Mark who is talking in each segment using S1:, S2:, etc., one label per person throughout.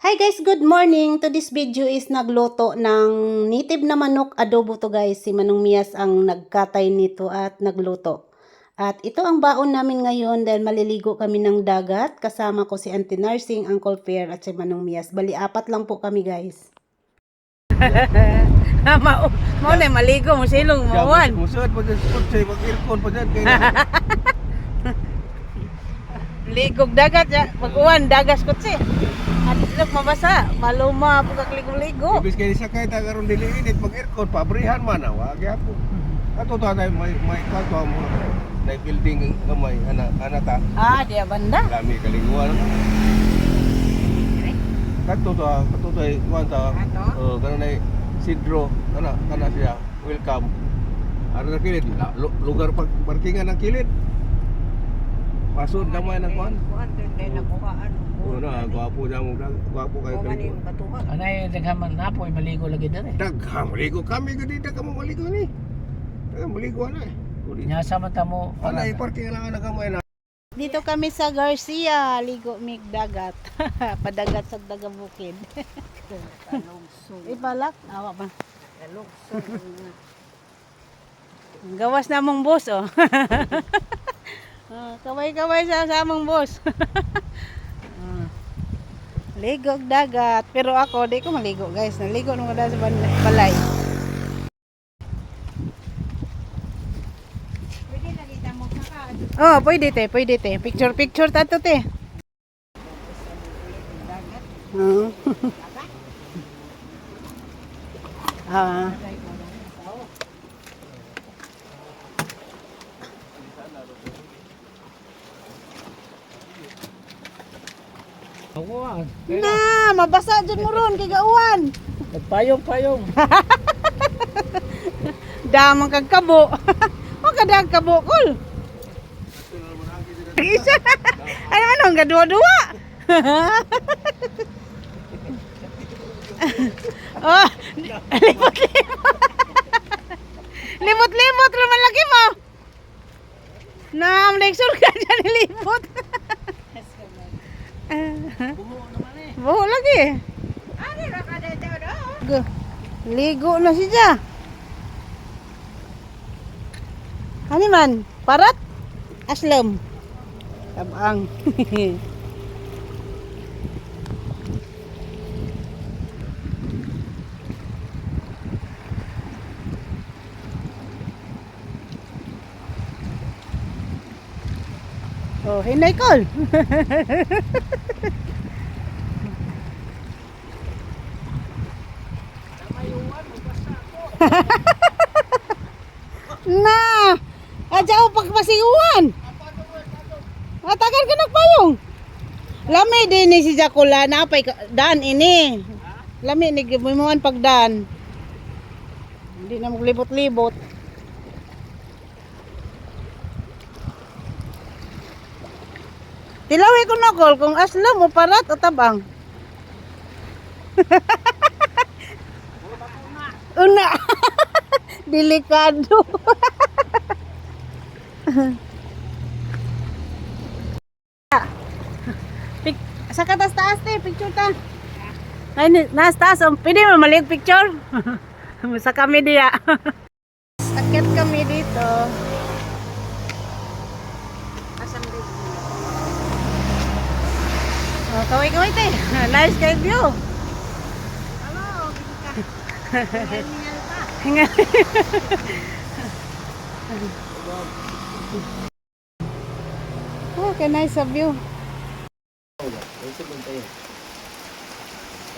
S1: Hi guys, good morning. To this video is nagluto ng native na manok adobo to guys. Si Manong Mias ang nagkatay nito at nagluto. At ito ang baon namin ngayon dahil maliligo kami ng dagat. Kasama ko si Auntie Narsing, Uncle Fair at si Manong Mias. Bali, 4 lang po kami guys.
S2: Mau na maligo mo silong mo wan.
S3: Musod pa dyan, sponsor, mag-aircon pa dyan.
S2: Ligog dagat ya, mag-uwan dagas kutsi. At silog mabasa, maluma po kakligo-ligo.
S3: Ibig kayo sa kahit agaron dili init, mag-aircon, pabrihan man, wagi ako. Ato to tayo, may kwato mo, na building na may anata.
S2: Dia banda.
S3: Kami kaliguan. Kato to, kwanta, gano'n na sidro, kana siya, welcome. Ano na kilid, lugar parkingan ng kilid. Pasod gamay ng kwan. Oo na, gwapo niya mo, gwapo kayo kayo.
S2: Anay daghaman na po maligo lagi dere.
S3: Daghang maligo kami, gadi daghang maligo ni. Daghang maligo na eh.
S2: Nya sama tamo.
S3: Anay, parking lang na gamay na.
S1: Dito kami sa Garcia, ligo mig dagat. Padagat sa Dagabukid. Ibalak, awa ba? Gawas na mong boss oh. Kaway-kaway sa among boss. Ligo og dagat, pero ako di ko maligo guys. Naligo nung kada sa balay. Pwede na kita mo saka. Oh, pwede te. Picture tato te. Ah.
S2: Awan.
S1: Na, mabasa dyan mo ron, kay gauwan.
S2: Nagpayong-payong.
S1: Damang kag kabo. O kadag kabo kol. Isa. Ano ang gadua-dua? Oh, limot-limot. Limot-limot naman lagi mo. Make sure ka dyan limot. Buho lagi. Ligo na siya. Ano man? Parat? Aslam. Tabang. Oh, hinay kol. Na, adyaw pagpasiguan. Atakan ka nagpayong. Lami din ni si Jakula na pay dan ini. Lami ni gimuan pagdan. Hindi na maglibot-libot. Tilawi ko na kol kung aslam o parat o tabang. Una. Delikado. Sa katas-taas te, picture ta. Ay, nas taas. Pwede mo malig picture? Sa kami diya. Sakit kami dito. Asam dito. Oh, kaway-kaway te. Nice kay view. Hello. Hingal. Okay, nice of you.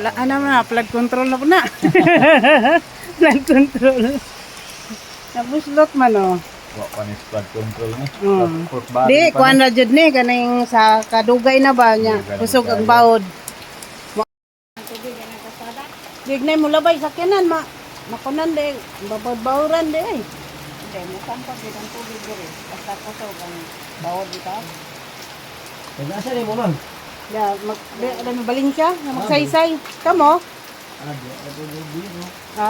S1: Ano na, flood control na po na. Flood control. Nabuslot man o.
S3: Wa panis flood control ni.
S1: Di, kuhan na jud ni, kaning sa kadugay na ba niya. Kusog ang bawod. Dignay mo labay sa kinan, makunan di, babawran di ay. Hindi, masampak di ang tubig diri. Basta kusog ang bawod dito.
S2: Nasa ni mo man.
S1: Ya, baling siya, magsaysay. Kamo?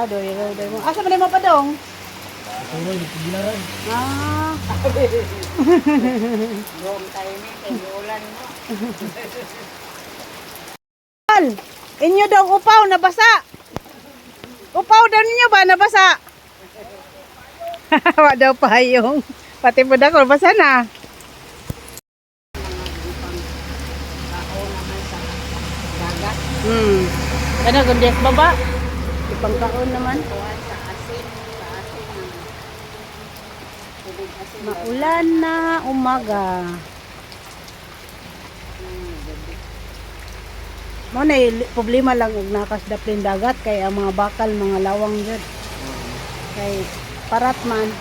S1: Doy mo. Asa man mo pa dong? Ah. Wrong timing, kay ulan mo.
S2: Inyo daw upaw nabasa. Upaw daw ninyo ba nabasa? Wa daw payong. Pati po dako basa na. Ano kundi baba? Ipangkaon naman. Maulan na umaga. Mo na problema lang og nakasdaplin dagat kay ang mga bakal mga lawang jud. Kay parat man.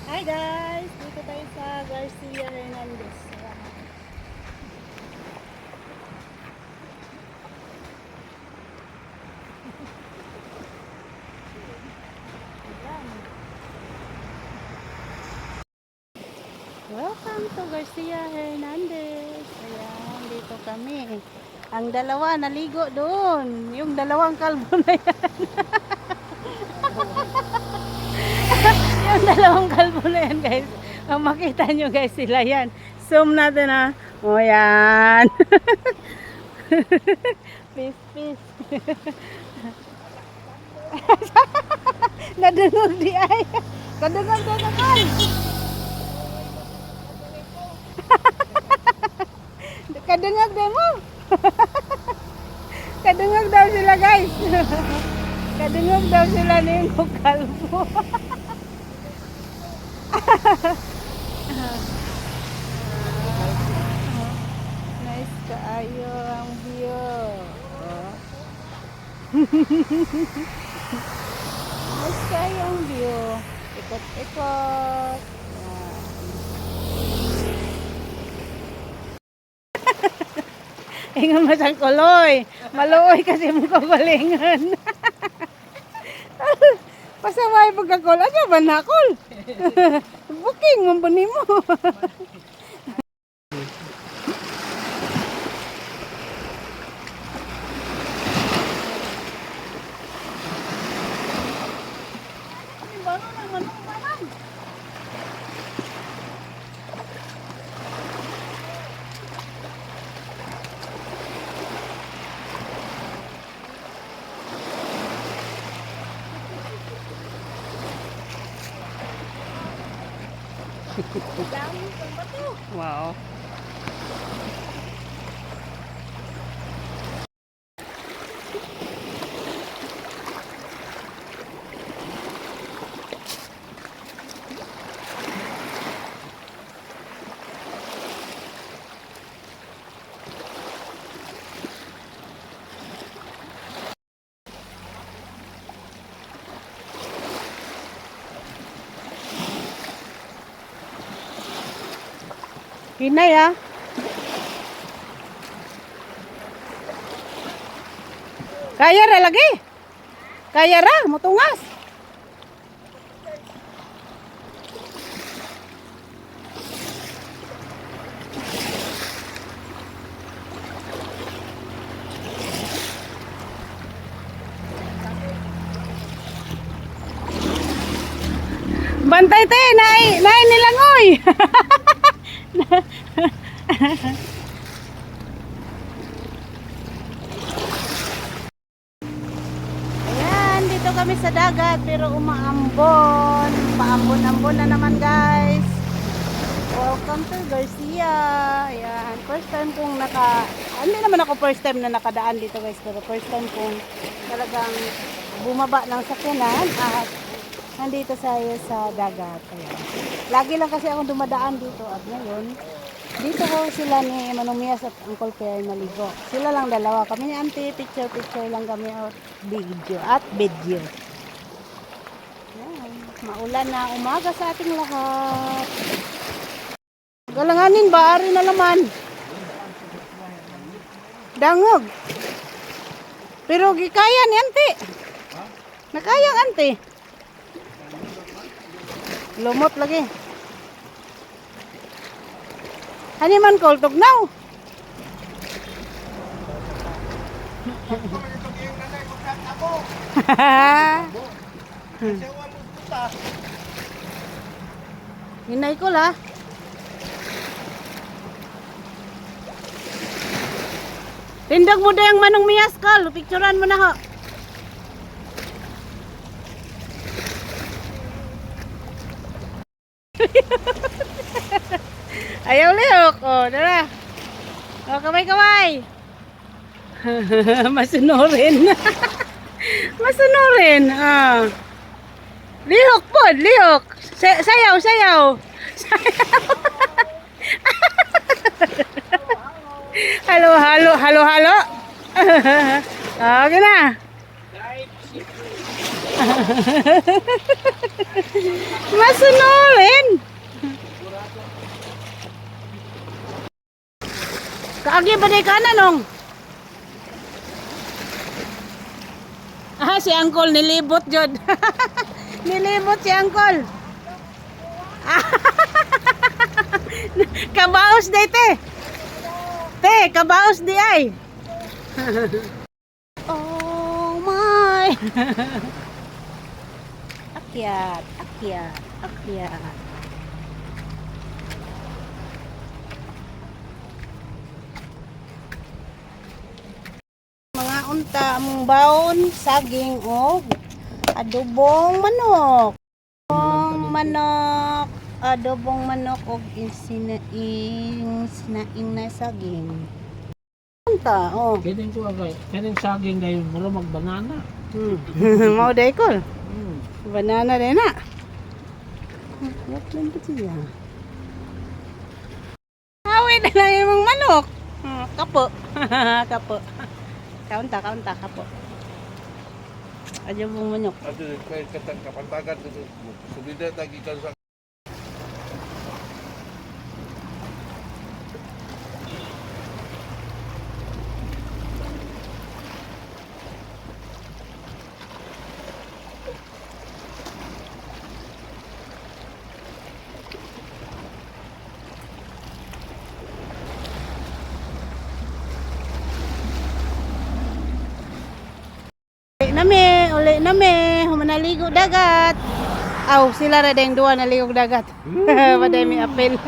S2: Hi guys! Dito tayo sa Garcia Hernandez. Welcome to Garcia Hernandez. Ayan, dito kami. Ang dalawa naligo doon. Yung dalawang kalbo na yan. Yung dalawang kalbo na yan guys. Ang makita nyo guys sila yan. Zoom natin ha. O yan. Peace, peace. Nadungog di ay. Kadungog na naman. Kadungog daw mo. Kadungog daw sila guys. Kadungog daw sila na yung kalbo. Nice kaayo ang view. Oh. Nice kaayo ang view. Ikot-ikot. Ingon masang kuloy. Maluoy kasi mo kabalingan. Pasaway pagkakol. Ano ba nakol? Booking mo ba nimo? Wow. Hinay ah. Kaya ra lagi. Kaya ra, mutungas. Bantay te, nay nilangoy. Ayan, dito kami sa dagat pero umaambon. Paambon-ambon na naman guys. Welcome to Garcia. Ayan, first time kong hindi naman ako first time na nakadaan dito guys, pero first time kong talagang bumaba ng sakyanan at nandito tayo sa dagat. Ayan. Lagi lang kasi akong dumadaan dito at ngayon, dito ko sila ni Manong Mias at Uncle Pierre naligo. Sila lang dalawa. Kami ni Auntie, picture lang kami at video. Ayan. Maulan na umaga sa ating lahat. Galanganin ba? Ari na naman. Dangog. Pero gikaya ni Auntie. Nakaya ang Auntie. Lumot lagi. Hani man call tugnaw. Hinay ko la. Tindag mo dayang Manong Mias call. Picturean mo na ho. Ayaw lihok. O, dara. O, kamay. Masunurin. Masunurin. Ah. Lihok po, lihok. Sayaw. Halo. Okay na. Masunurin. Kaagi ba day ka na nung? Si Uncle nilibot jud. Nilibot si Uncle. Kabaos day te. Te, kabaos di ay. Oh my. Akyat. Mga unta mong baon, saging o adobong manok. Adobong manok o sinaing na saging. Unta, oh.
S4: Kining ko agay. Kining saging ngayon, mula magbanana.
S2: Mau day ko. Banana din na. What lang ba siya? Awit na lang yung manok. Kapo. Kapo. Kaunta, kapo. Adyo mong manok.
S3: Ato kay kapantagan dito. Subida tagi kan sa
S2: Uli nami, humanaligo dagat. Aw, sila ra ding duwa naligo dagat. Paday mi apel.